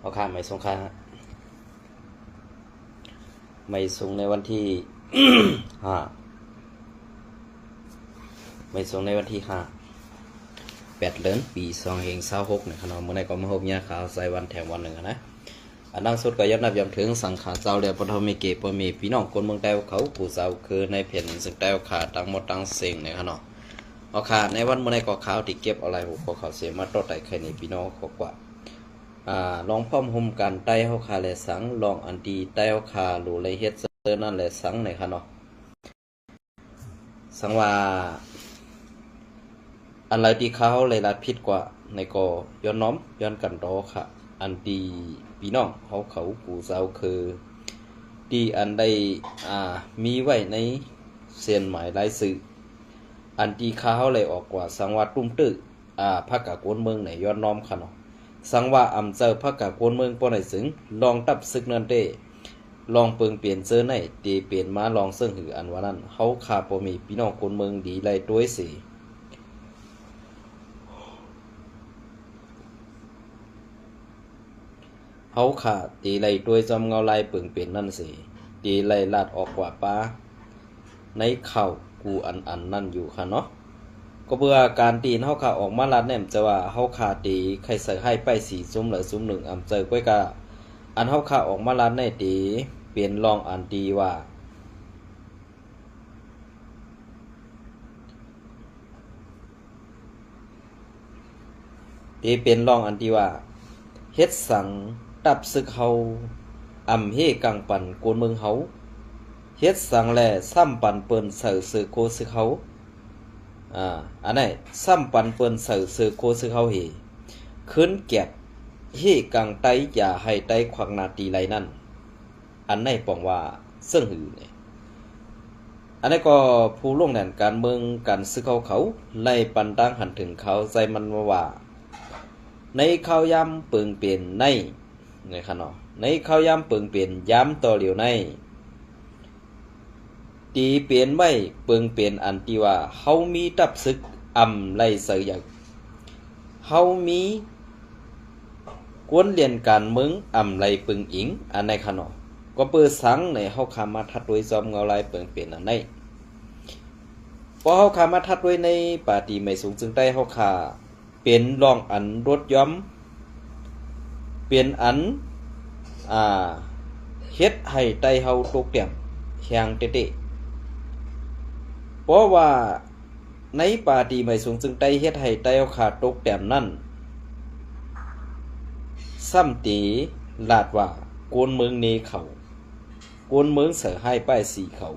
เอาค่าไม่ส่งค่าไม่ส่งในวันที่ ห้าไม่ส่งในวันที่8 เดือนปี2026เนี่ยขนมเมื่อไหร่ก็มาพบเนี่ยข่าวใส่วันแถมวันหนึ่งนะอันดังสุดก็ย้ำนับย้ำถึงสังขารเจ้าเรียบปฐมีเกปมีพี่น้องคนเมืองใต้เขาผู้สาวคือในแผ่นสึกใต้ขาดตั้งหมดตั้งเสียงเนี่ยขนมเอาขาดในวันเมื่อไหร่ก็ข่าวที่เก็บอะไรหัวข่าวเสียมาต่อไต่ใครในพี่น้องเขากว่าลองพ่อมห่มกันใต้เฮาคาและสังลองอันดีใต้เฮาคาหรูเลยเฮ็ดเซอร์นั่นแหละสังในค่ะเนาะสังว่าอันไรที่เขาเลยรัดผิดกว่าในก็ย้อนน้อมย้อนกันรอค่ะอันดีพี่น้องเขาผู้สาวคือดีอันใดมีไว้ในเส้นหมายลายสื่ออันที่เขาเลยออกกว่าสังว่าตุ้มตื้อภาคกะโกนเมืองไหนย้อนน้อมค่ะเนาะสังว่าอำเจอพระกะโกนเมืองป้อไหนสึงลองตับซึกนั่นเด้ลองเปิงเปลี่ยนเจอไหนตีเปลี่ยนมาลองซึ่งหืออันว่านั้นเฮาขาบ่มีพี่น้องคนเมืองดีไล่ด้วยสิเฮาขาตีไล่ด้วยจอมเงาไล่เปิงเปลี่ยนนั่นสิตีไล่ลาดออกกว่าป้าในเข่ากูอันนั่นอยู่ค่ะเนาะก็เบื่อการตีนเฮาขาออกมาลาดแนมจะว่าเฮาขาตีใครใส่ให้ไป4ซุ้มหรือซุ้ม1อำเจอก้อยกะอันเฮาขาออกมาลาดในตีเปลี่ยนลองอันตีว่าตีเปลี่ยนลองอันตีว่าเฮ็ดสังตับซึกเฮาอำเฮกังปันโกนเมืองเฮาเฮ็ดสังแลซ้ำปันเปิ้นเสือซึกโคซึกเฮาอันไหนซ้ำปันเปิ้นเสือซึกโคซึกเฮาเฮขึ้นแก็บเฮกังไตอย่าให้ไตขวักนาตีไรนั่นอันไหนปองว่าเสิ่งหือเนี่ยอันนี้ก็ผู้ลงแหน่นการเมืองการซึกเขาไล่ปันตั้งหันถึงเขาใจมันว่าในข้าวยำเปิงเปลี่ยนในค่ะเนาะในข้าวยำเปิงเปลี่ยนย้ำต่อเหลียวในตีเปลี่ยนไม่เปิงเปลี่ยนอันที่ว่าเฮามีตับซึกไล่เสยอย่างเฮามีกวนเรียนการเมืองไล่เปิงอิงอันในค่ะเนาะก็เปิดสังในเฮาขามาทัดด้วยจอมเงาลายเปิงเปลี่ยนอันในพอเฮาขามาทัดด้วยในปาตีไม่สูงจึงได้เฮาขาเป็นรองอันรถย้อมเป็นอันเฮ็ดให้ไตเฮาตกเตี่ยมแข็งเตะเพราะว่าในปาตีไม่สูงจึงไตเฮ็ดให้ไตเฮาขาตกเตี่ยมนั่นซ้ำตีลาดว่าโกนเมืองเนเขาโกนเมืองเสือให้ป้ายสีเขา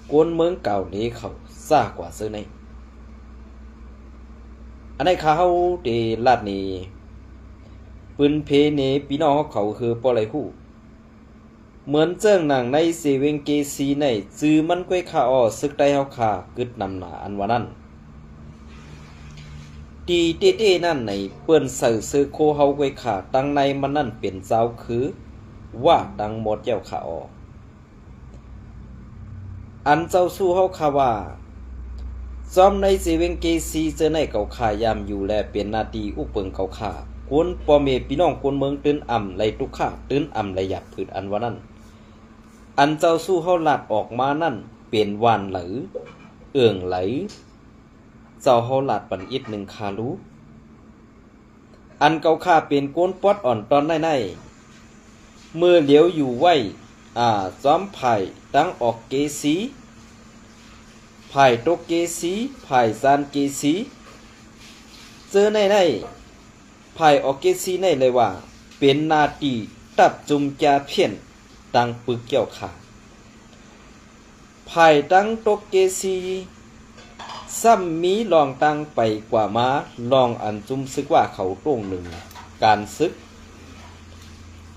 โกนเมืองเก่าเนเขาซ่ากว่าเสือในอันในเขาเดลาดนี้ปืนเพเนปีน้องเขาคือปอไรฮู้เหมือนเจ้งหนังในเซเวงเกซีในจื้อมันก้วยขาอ้อซึกได้เฮาขากึดนำหนาอันว่านั้นตีเต้ๆนั่นในเปิ้นใส่ซื้อโคเฮาก้วยขาตั้งในมันนั่นเป็นเจ้าคือว่าดังหมดเจ้าขาอ้ออันเจ้าสู้เฮาขาว่าจอมในเซเวงเกซีเจอในเก่าขายามอยู่แลเป็นนาทีอุปเปิงเก่าขาคนปอเมพี่น้องคนเมืองตื้นไหลทุกขาตื้นไหลหยับผืดอันว่านั้นอันเจ้าสู้เฮาลาดออกมานั่นเป็นวานไหลเอื่องไหลเจ้าเฮาลาดปันอิดหนึ่งคารู้อันเก่าขาเป็นโกนปอดอ่อนตอนในเมื่อเหลียวอยู่ไว้จอมไผ่ตั้งออกเกสีไผ่ตกเกสีไผ่ซานเกสีเจอในไผ่ออกเกสีในเลยว่าเป็นนาตีตับจุมจาเพี้ยนตั้งปึกเกี่ยวขาไผ่ตั้งตกเกสีซ้ำมีลองตั้งไปกว่ามาลองอันจุมซึกว่าเขาตรงหนึ่งการซึก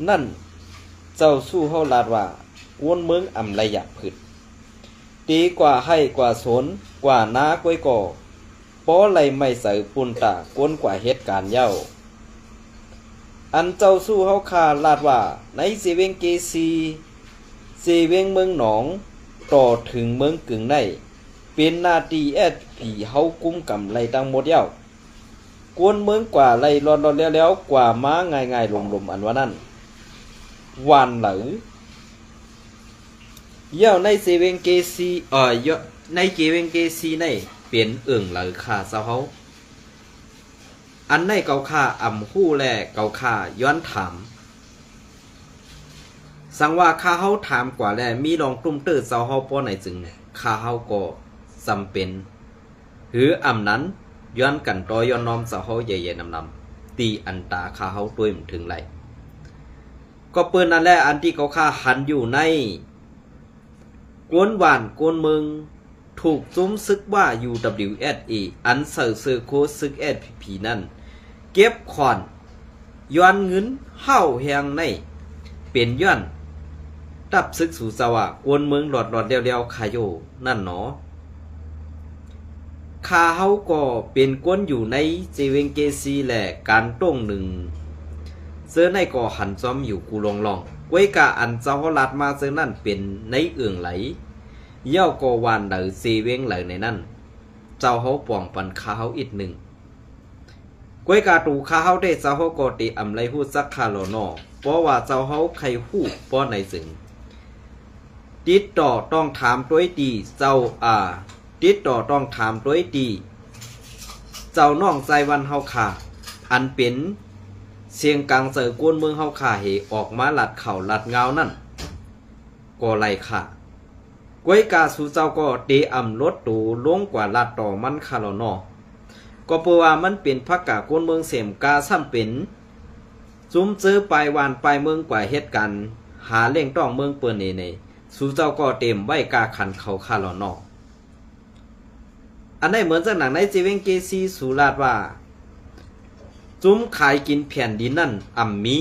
นั่นเจ้าสู้เฮาลาดว่าวนเมืองไรหยับผึดดีกว่าให้กว่าสนกว่าน้าก้อยก่อป้อไหลไม่ใส่ปุ่นตาก้นกว่าเหตุการณ์เย้าอันเจ้าสู้เฮาคาลาดว่าในเซเวงเกซีเซเวงเมืองหนองต่อถึงเมืองกึ่งในเป็นนาตีผีเฮากุ้มกำไรตั้งหมดเย้า กวนเมืองกว่าไล่รอนๆแล้วๆกว่าม้าง่ายๆลมๆอันว่านั้นวานเหลอเย่าในเซเวงเกซีในเจเวงเกซีในเปลี่ยนเอื่งเหลอค่าเซาเฮาอันในเกาค่าอ่ำฮู้แลเกาค่าย้อนถามสังว่าข้าเฮาถามกว่าแลมีลองตุ้มตื้อเซาเฮาป้อไหนจึงข้าเฮาก็จำเป็นหรืออ่ำนั้นย้อนกันต่อย้อนน้อมเซาเฮาใหญ่ๆนำๆตีอันตาข้าเฮาด้วยมันถึงไหลก็เปิ้นนั่นแหละอันที่เขาค่าหันอยู่ในกวนหวานกวนเมืองถูกซุ้มซึกว่า UWSA อันเสือโคซึก SPP นั่นเก็บขอนย้อนเงินเฮ้าแหงในเป็นย้อนตับซึกสู่สวะกวนเมืองหลอดเดียวๆคาโยนั่นหนอคาเฮาก็เป็นกวนอยู่ในเจเวงเกซีแหละการต้งหนึ่งเสื้อในก็หันซ้อมอยู่กูลองไว้กะอันเจ้าฮลัดมาเสื้อนั่นเป็นในเอื่องไหลเย่าก็วานเหลอเซเวงไหลในนั่นเจ้าเฮาป่องปันคาเฮาอีกหนึ่งไว้กะตูคาเฮาได้เจ้าเฮาก็ตีอำไรฮู้ซักคาโลนอเพราะว่าเจ้าเฮาใครฮู้ป้อในสึงติดต่อต้องถามตัวดีเจ้าติดต่อต้องถามตัวดีเจ้าน้องใจวันเฮาค่ะอันเป็นเสียงกลางเสือกวนเมืองเฮาข่าเหออกมาหลัดเข่าหลัดเงานั่นก็ไล่ค่ะก้วยกาสู่เจ้าก็เตอำรถตูลงกว่าลัดต่อมันคาร์ลนอก็เพื่อว่ามันเป็นพักกากวนเมืองเสียมกาซ้ำเป็นซุ้มเจอปลายวานปลายเมืองกว่าเหตุการณ์หาเล่งต้องเมืองเปิ้นเนสู่เจ้าก็เต็มไว้กาขันเขาคาร์ลนออันนี้เหมือนจากหนังในเจเวงเกซีสุราษฎร์ว่าจุ้มขายกินแผ่นดินนั่นอ่ำมี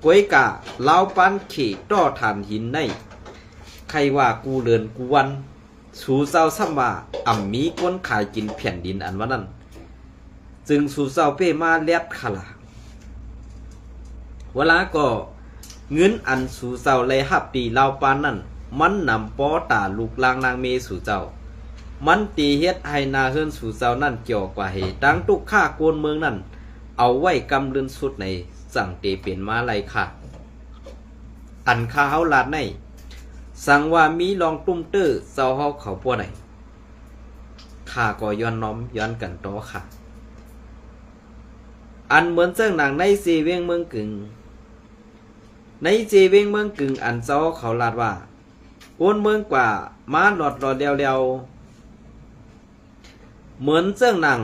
ก้วยกะลาวปันเขต่อฐานหินในใครว่ากูเลือนกูวันสู่เจ้าซ้ำว่าอ่ำมีก้นขายกินแผ่นดินอันว่านั้นจึงสู่เจ้าเป้มาเลียดขลาเวลาก็เงินอันสู่เจ้าเลยหับตีลาวปานนั่นมันนำป้อตาลูกลางนางเมสู่เจ้ามันตีเฮ็ดให้นาเฮือนสู่เจ้านั่นเกี่ยวกว่าเหตุดังทุกข้าโกนเมืองนั่นเอาไว้กำลืนสุดในสั่งเตเปลี่ยนมาไลค่ะอันข้าเฮาลาดในสั่งว่ามีลองตุ้มเตอร์เจ้าเฮาเขาพวกไหนข้าก็ย้อนน้อมย้อนกันต่อค่ะอันเหมือนเจ้าหนังในเจเวงเมืองกึ่งในเจเวงเมืองกึ่งอันเจ้าเขาลาดว่าโอนเมืองกว่ามาหลอดเดียวเหมือนเจ้าหนัง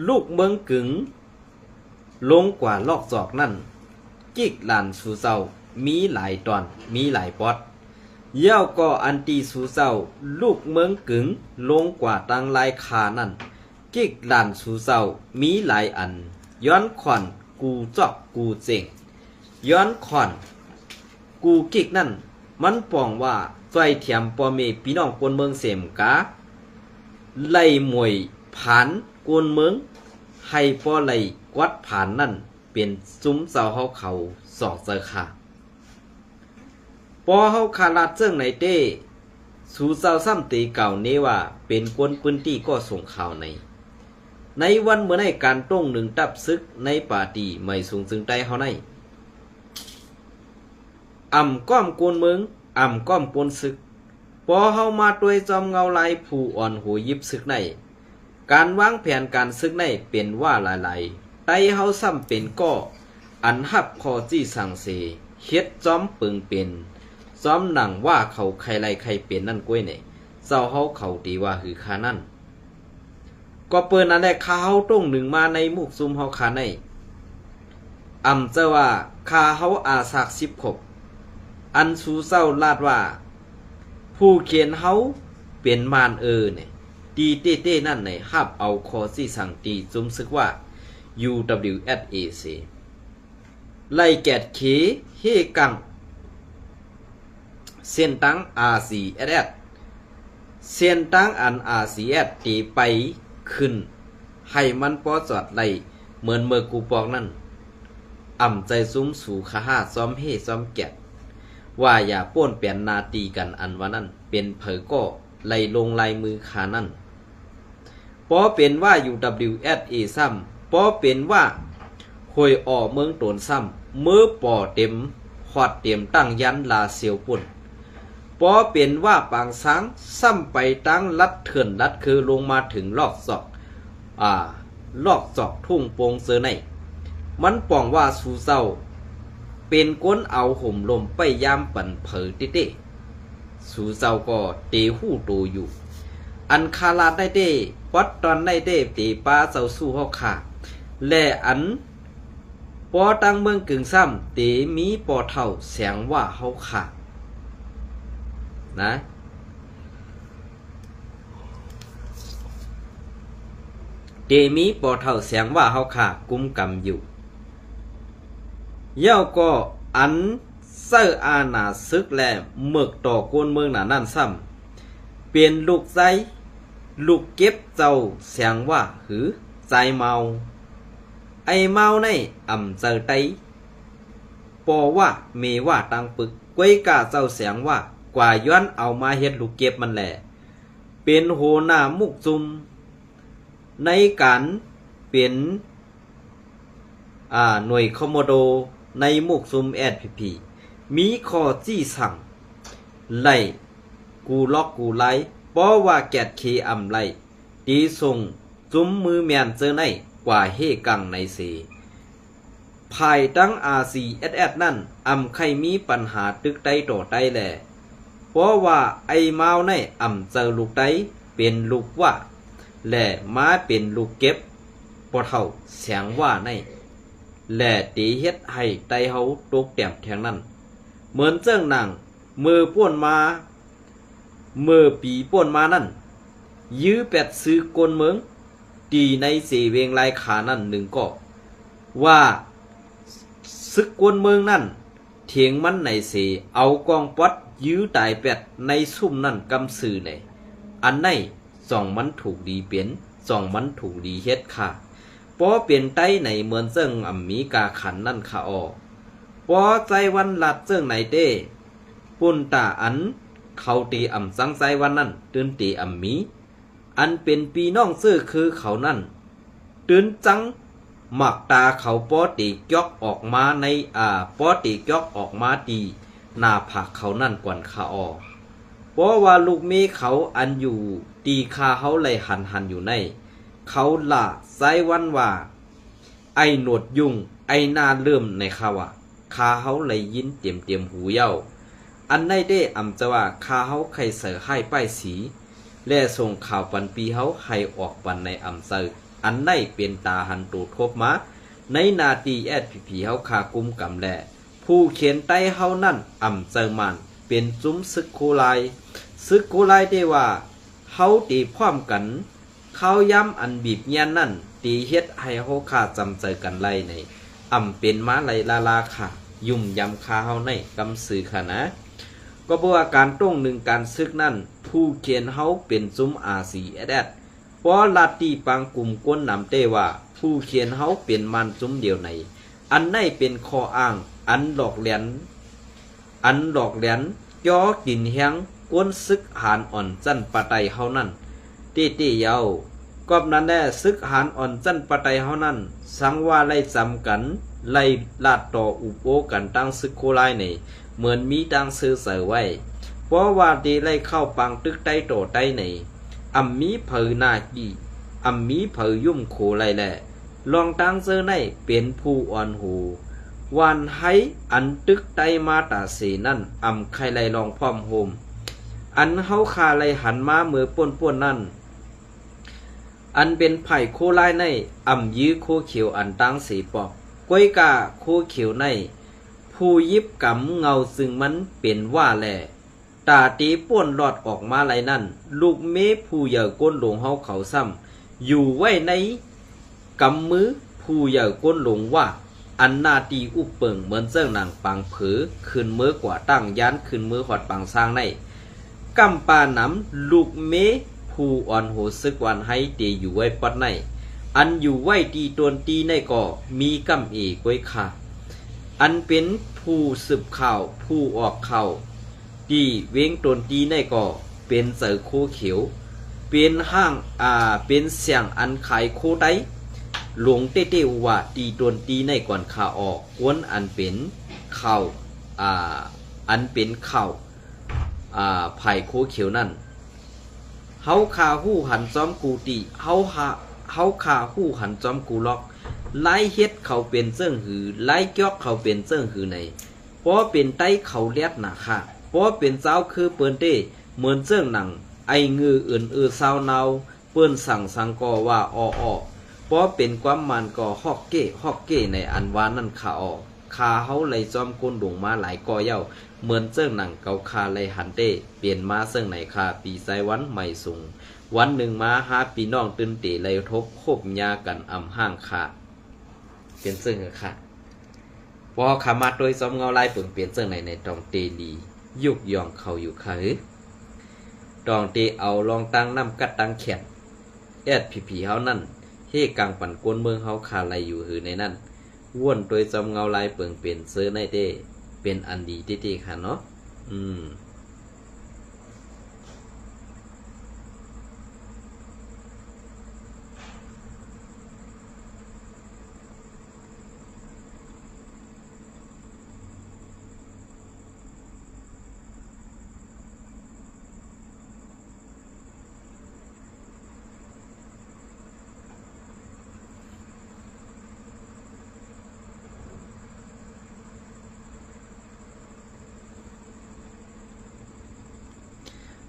ลูกเมืองกึ่งลงกว่าลอกจอกนั่นกิกหลานสู่เจ้ามีหลายตอนมีหลายปอดเย่าก็อันตีสู่เจ้าลูกเมืองกึ่งลงกว่าตังลายคานั่นกิกหลานสู่เจ้ามีหลายอันย้อนขอนกูจอกกูเจ๋งย้อนขอนกูกิกนั่นมันปองว่าไฟเทียมปอเมพี่น้องคนเมืองเสมกาไล่มวยผ่านกวนเมืองให้ปอไล่กวัดผ่านนั่นเป็นซุ้มเสาเฮาเขาสอกเจอค่ะปอเฮาคาลาดเจิ้งในเต้สู่เสาซ้ำตีเก่านี้ว่าเป็นกวนปืนตี้ก็ส่งข่าวในวันเมื่อในการต้งหนึ่งตับซึกในป่าตีไม่สูงจึงใจเฮาในอ่ำก้อมกวนเมืองอ่ำก้อมกวนซึกปอเฮามาด้วยจอมเงาลายผู้อ่อนหูยิบซึกในการวางแผนการซึกในเป็นว่าหลายๆไต้เฮาซ้ำเป็นก็อันหับคอจี้สั่งเสเฮ็ดจอมปึงเป็นจอมหนังว่าเขาใครไรใครเป็นนั่นก้วยเนี่ยเจ้าเฮาเขาตีว่าหือคานั่นก็เปิดนั่นแหละข้าเฮาต้งหนึ่งมาในมุกซุมเฮาคาในอ่ำเจ้าว่าข้าเฮาอาสาก16อันสู่เจ้าลาดว่าผู้เขียนเฮาเป็นมานเนี่ยตีเต้นั่นในหับเอาคอซี่สั่งตีจุมซึกว่า UWSAC ไล่แกดเขเฮกังเส้นตั้ง RCSS เส้นตั้งอัน RCS ตีไปขึ้นให้มันปอจอดไล่เหมือนเมื่อกูปองนั่นอ่ำใจซุ้มสู่ขาห้าซ้อมเฮซ้อมแกดว่าอย่าป้วนเปลี่ยนนาตีกันอันว่านั่นเป็นเผยก็ไล่ลงลายมือขานั่นพอเป็นว่า UWSA ซ้ ปอเป็นว่าหวยออกเมืองโตนซ้ำมือปอเต็มหอดเต็มตั้งยันลาเสียวปุ่นปอเป็นว่าปางช้างซ้ำไปตั้งลัดเถื่อนลัดคือลงมาถึงลอกศอกลอกศอกทุ่งโปงเสือในมันป่องว่าสู่เศร้าเป็นก้นเอาห่มลมไปยามปั่นเผอเต้สู่เศร้าก็เตหู้โตอยู่อันคาลาได้เต้วัดตอนได้เต้เตป้าเศร้าสู้เฮาขาและอันปอตั้งเมืองกึ่งซ้ำเตมีปอเท่าแสงว่าเฮาขานะเตมีปอเท่าแสงว่าเฮาขากุมกำอยู่เย้าก็อันเซอร์อาณาซึกแลเมึกต่อกวนเมืองหนานั่นซ้ำเปลี่ยนลูกใจลูกเก็บเจ้าแสงว่าหือใจเมาไอเมาในอ่ำเจอไตปอว่าเมว่าตังปึกกวยกาเจ้าแสงว่ากว่าย้อนเอามาเฮ็ดลูกเก็บมันแหละเป็นโหนามุกซุมในการเป็นหน่วยคอมโมโดในมุกซุมSPPมีข้อจี้สั่งไล่กูล็อกกูไล่เพราะว่าแกดเคอำไล่ตีส่งจุ้มมือแมนเจอในกว่าเฮกังในเสภายตั้ง RCSS นั่นอำใครมีปัญหาตึกไตต่อไตแหละเพราะว่าไอเมาในอำเจอลูกไตเป็นลูกว่าและมาเป็นลูกเก็บพอเท่าแสงว่าในและตีเฮ็ดให้ไตเฮาตกแต้มแทงนั้นเหมือนเจ้งนางมือป้วนมามือปีป้วนมานั่นยื้อแปดซื้อกลเมืองตีในเสเวงลายขานั่นหนึ่งก็ว่าซึกกวนเมืองนั่นเถียงมันในเสเอากองปัดยื้อตายแปดในซุ่มนั่นกำสื่อในอันในส่องมันถูกดีเปลี่ยนส่องมันถูกดีเฮ็ดค่ะปอเปลี่ยนไตในเหมือนเจิ้งอำมีกาขันนั่นค่ะออปอใจวันหลัดเจิ้งไหนเต้ปุ่นตาอันเขาตีอำสังใจวันนั่นตื่นตีอำมีอันเป็นปีน้องซื้อคือเขานั่นตื่นจังหมักตาเขาปอตีกยอกออกมาในปอตีกยอกออกมาตีหน้าผากเขานั่นกวนค่ะออเพราะว่าลูกเมเขาอันอยู่ตีคาเขาไหลหันอยู่ในเขาละไซวันว่าไอหนวดยุงไอหน้าเริ่มในคาว่าคาเขาไหลยินเต็มหูเย้าอันในได้อำจะว่าคาเขาใครเสือให้ป้ายสีและส่งข่าวปันปีเขาให้ออกปันในอำเซออันในเป็นตาหันตูทบมาในนาตีSPPเขาคากุมกำแลผู้เขียนใต้เขานั่นอำเจอมันเป็นจุ้มซึกโคไลได้ว่าเขาตีพร้อมกันเขาย้ำอันบีบเงียนนั่นตีเฮ็ดให้เขาขาจำเจอกันไล่ในอำเป็นมาไลลาค่ะยุ่มยำคาเขาในกำสื่อค่ะนะก็บอกว่าการต้งหนึ่งการซึกนั่นผู้เขียนเขาเป็นซุ้มRCSSเพราะลาตีปังกลุ่มก้นนำเต้ว่าผู้เขียนเขาเป็นมันซุ้มเดียวในอันในเป็นข้ออ้างอันหลอกเหรียญย่อกินแห้งก้นซึกหานอ่อนจันปะไตเฮานั่นเต้เยาวกอบนั้นแน่ซึกหานอ่อนจันปะไตเฮานั่นสังว่าไล่จำกันไล่ลาดต่ออุโปกันตั้งซึกโคไลในเหมือนมีตั้งซื้อเสือไว้เพราะว่าดีไล่เข้าปังตึกไตโตไตในอัมมีเผยนาจีอัมมีเผยยุ่มโคไลแหละลองตั้งเสือในเป็นผู้อ่อนหูวันให้อันตึกไตมาตาสีนั่นอำใครไล่ลองพร้อมโฮมอันเฮาคาไล่หันมาเมื่อป่วนนั่นอันเป็นไผ่โคไลในอำยื้อโคเขียวอันตั้งสีปอกก้อยกาโคเขียวในผู้ยิบกำเงาซึ่งมันเป็นว่าแหล่ตาตีป่วนหลอดออกมาไหลนั่นลูกเมผู้เหย่อก้นหลงเฮาเขาซ้ำอยู่ไว้ในกำมือผู้เหย่อก้นหลงว่าอันนาตีอุปเปิงเหมือนเจ้าหนังปังเผอขึ้นมือกว่าตั้งยันขึ้นมือหอดปังสร้างในกำปาน้ำลูกเมผู้อ่อนโหซึกวันให้เตอยู่ไว้ปัดในอันอยู่ไว้ตีตนตีในก็มีกำเอกไว้ค่ะอันเป็นผู้สืบข่าวผู้ออกข่าวตีเว้งตนตีในก็เป็นเสือโคเขียวเป็นห้างเป็นเสียงอันขายโคไต หลวงเต้ๆว่าตีตนตีในก่อนขาออกกวนอันเป็นข้าวอันเป็นข้าวไผ่โคเขียวนั่นเฮาขาหู้หันจอมกูตีเฮาขาหู้หันจอมกูล็อกไล่เฮ็ดเขาเป็นเจิ้งหือไล่เกียกเขาเป็นเจิ้งหือในเพราะเป็นไต้เขาเลียดหนาค่ะเพราะเป็นเจ้าคือเปิ้นเต้เหมือนเจิ้งหนังไอเงืออื่นซาวนาเปิ้นสั่งสังกอว่าอ้อเพราะเป็นความมันก่อฮอกเก้ในอันวานั่นขาออกคาเฮาไหลจอมก้นดงมาหลายกอเย้าเหมือนเจิ้งหนังเกาคาไหลหันเต้เปลี่ยนมาเจิ้งไหนคาปีไซวันใหม่สูงวันหนึ่งมาหาปีน้องตื่นเตไหลทบคบยากันอำห้างขาเป็นเจิ้งค่ะพอขามาโดยจอมเงาลายเปิ่งเปลี่ยนเจิ้งไหนในตองเตลียุกยองเขาอยู่ค่ะตองเตเอาลองตั้งน้ำกัดตั้งแขนผีเฮานั่นเฮกังปั่นกวนเมืองเฮาคาไหลอยู่หือในนั่นว่วนโดยจอมเงาลายเปิ่งเปลี่ยนเสื้อในเต้เป็นอันดีเต้ค่ะเนาะ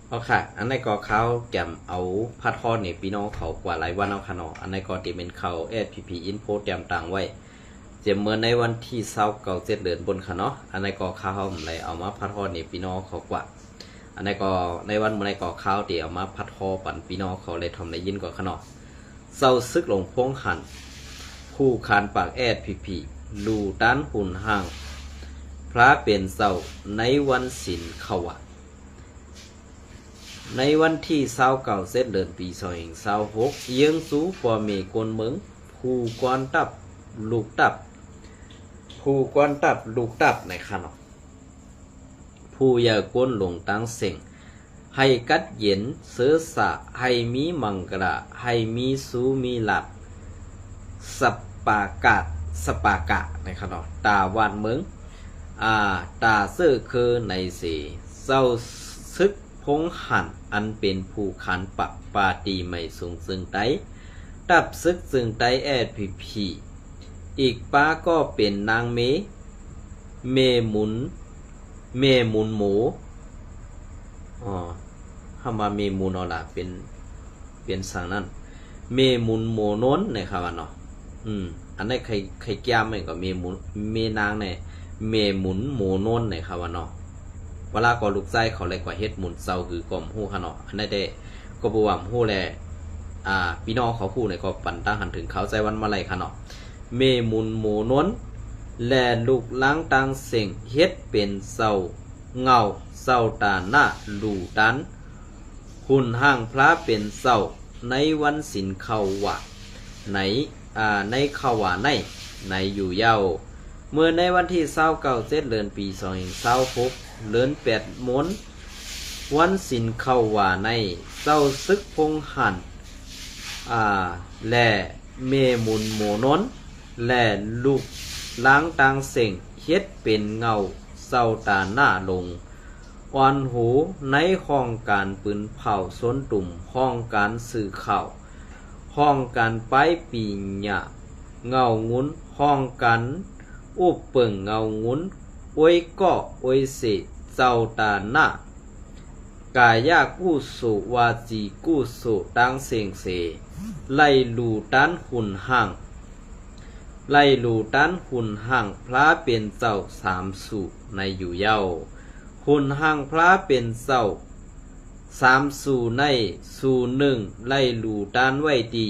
เอาค่ะอันในก็เขาแกมเอาพัดทอดเนี่ยพี่น้องเขากว่าหลายวันเอาค่ะเนาะอันในก็ที่เป็นเขาSPP Info เตรียมต่างไว้เจ็บเมื่อในวันที่29 7 เดือนบนค่ะเนาะอันในก็เขาเลยเอามาพัดทอดเนี่ยพี่น้องเขากว่าอันในก็ในวันเมื่อในก็เขาเดี๋ยวเอามาพัดทอปั่นพี่น้องเขาเลยทำในยินกว่าค่ะเนาะเศร้าซึกหลงพงหันผู้คานปากSPP ลูต้านหุ่นห่างพระเป็นเศร้าในวันศีลเขาวะในวันที่29 เดือนปี2026เยียงสูปอเมกวนเมืองผู้กวนตับลูกตับในขนมผู้อย่ากวนหลงตั้งเสียงให้กัดเย็นเสือสะให้มีมังกระให้มีสูมีหลับสปากะในขนมตาวันเมืองตาเสื้อคือในสีเศร้าซึกพงหันอันเป็นผู้ขันปาตีไม่สูงซึ่งไตตับซึกซึ่งไตSPPอีกป้าก็เป็นนางเมหมุนหมูเข้ามาเมหมุนเอาล่ะเป็นสั่งนั้นเมหมุนหมูน้นในคำว่าเนาะอันนี้ใครแก้มไม่ก็เมนางในเมหมุนหมูน้นในคำว่าเนาะเวลาก็ลูกไส้เขาเลยกว่าเฮ็ดหมุนเซาคือกลมหู้ค่ะเนาะอันนั้นได้ก็บ่ว่าหู้แลพี่น้องเขาพูดในก็ปั่นตั้งหันถึงเขาใจวันมาไลค่ะเนาะเมหมุนหมูนนแลลูกล้างตังเสียงเฮ็ดเป็นเซาเงาเซาตาหน้าลูตันหุ่นห้างพระเป็นเซาในวันศีลเขาวะในเขาวะในอยู่เย้าเมื่อในวันที่29 7 เดือนปี2026เดือน8 มนวันศีลเข้าว่าในเจ้าซึกพงหันและเมมุนโมนนและลูกล้างตังเสียงเฮ็ดเป็นเงาเศร้าตาหน้าลงอ่อนหูในห้องการปืนเผาสนตุ่มห้องการสื่อข่าวห้องการป้ายปีหยะเงางุ้นห้องกันอุบเปิงเงางุ้นอวยก็อวยเสเจ้าตาหน้ากายากู้สุวาจีกู้สุดังเสียงเสไล่ลูตันหุ่นห่างพระเป็นเจ้า3 สุในอยู่เย้าหุ่นห่างพระเป็นเจ้า3 สุในสุ1ไล่ลูตันไว้ดี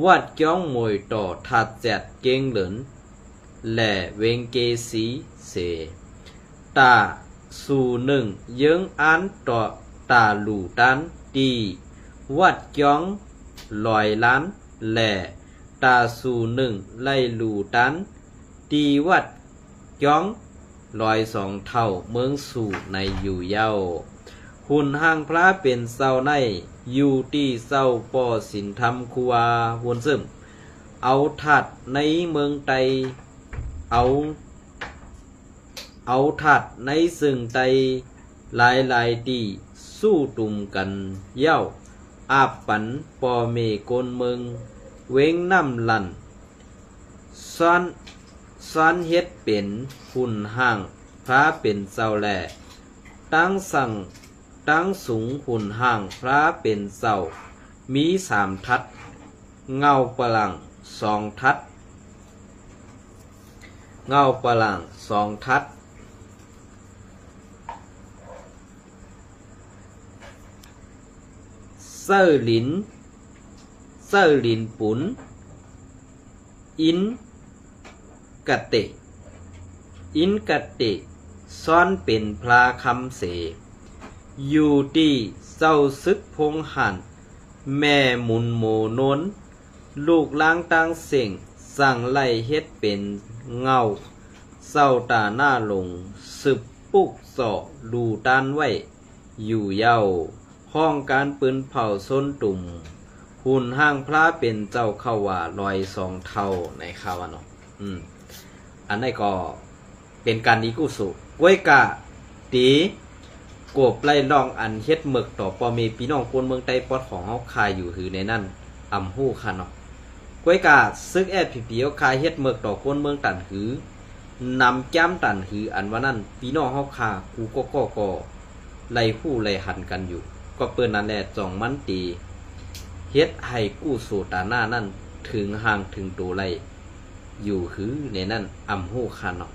วัดจ้องมวยต่อถัดแจดเก่งเหลินและเวงเกสีเสตาสู1ยังอันต่อตาลูตันดีวัดจ้อง100 ล้านและตาสู1ไล่ลูตันดีวัดจ้อง102 เท่าเมืองสู่ในอยู่เย้าหุ่นห้างพระเป็นเศร้าในอยู่ที่เศร้าป่อสินธรรมคัวหวนซึม เอาถัดในเมืองไตเอาถัดในซึ่งไตหลายตีสู้ตุ่มกันเย้าอาบปันปอเมกนเมืองเว้งน้ำลันซ้อนเฮ็ดเป็นหุ่นห่างพระเป็นเจ้าแหล่ตั้งสูงหุ่นห่างพระเป็นเจ้ามี3 ทัดเงาปลัง2 ทัดเงาปลัง2 ทัดเส้อหลินปุนอินกะเตซ้อนเป็นพลาคำเสอยู่ที่เจ้าซึกพงหันแม่หมุนโมนนลูกล้างตั้งเสียงสั่งไล่เฮ็ดเป็นเงาเศร้าตาหน้าลงสืบปุกสอดูตานไว้อยู่เย้าห้องการปืนเผาส้นตุ่มหุ่นห้างพระเป็นเจ้าเข้าว่า102 เท่าในคาวะเนาะอันนี้ก็เป็นการดีกุสุก้วยกะตีกบไล่ล่องอันเฮ็ดหมึกต่อปอเมพี่น้องคนเมืองใต้ปอดของเฮาคายอยู่หือในนั้นอำฮู้ค่ะเนาะก้วยกะซึกแอดพี่ๆคายเฮ็ดหมึกต่อคนเมืองตันหือนำจ้ำตันหืออันว่านั้นพี่น้องเฮาคากูก็ไล่ฮู้ไล่หันกันอยู่ก็เปิ้นนั่นแหละจ่องมันตีเฮ็ดให้กู้สู่ตาหน้านั่นถึงห่างถึงตัวไล่อยู่หือในนั้นอำฮู้ค่ะเนาะ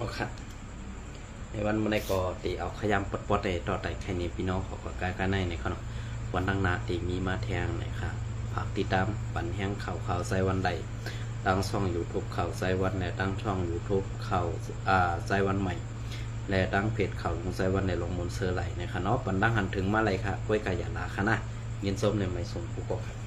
โอเคในวันเมื่อไรก็ตีเอาขยำปดๆในต่อแต่แค่นี้พี่น้องเขาก็กายในในเขาเนาะวันตั้งนาตีมีมาแทงหน่อยค่ะฝากติดตามปันแห้งข่าวใส่วันใดตั้งช่อง YouTube ข่าวใส่วันและตั้งช่อง YouTube ข่าวใส่วันใหม่และตั้งเพจข่าวลงใส่วันในลงมูลเซอร์ไหลนะคะเนาะปันตั้งหันถึงมาเลยค่ะกล้วยกายาลาค่ะนะยินส้มในไม่ส่งผู้กอบ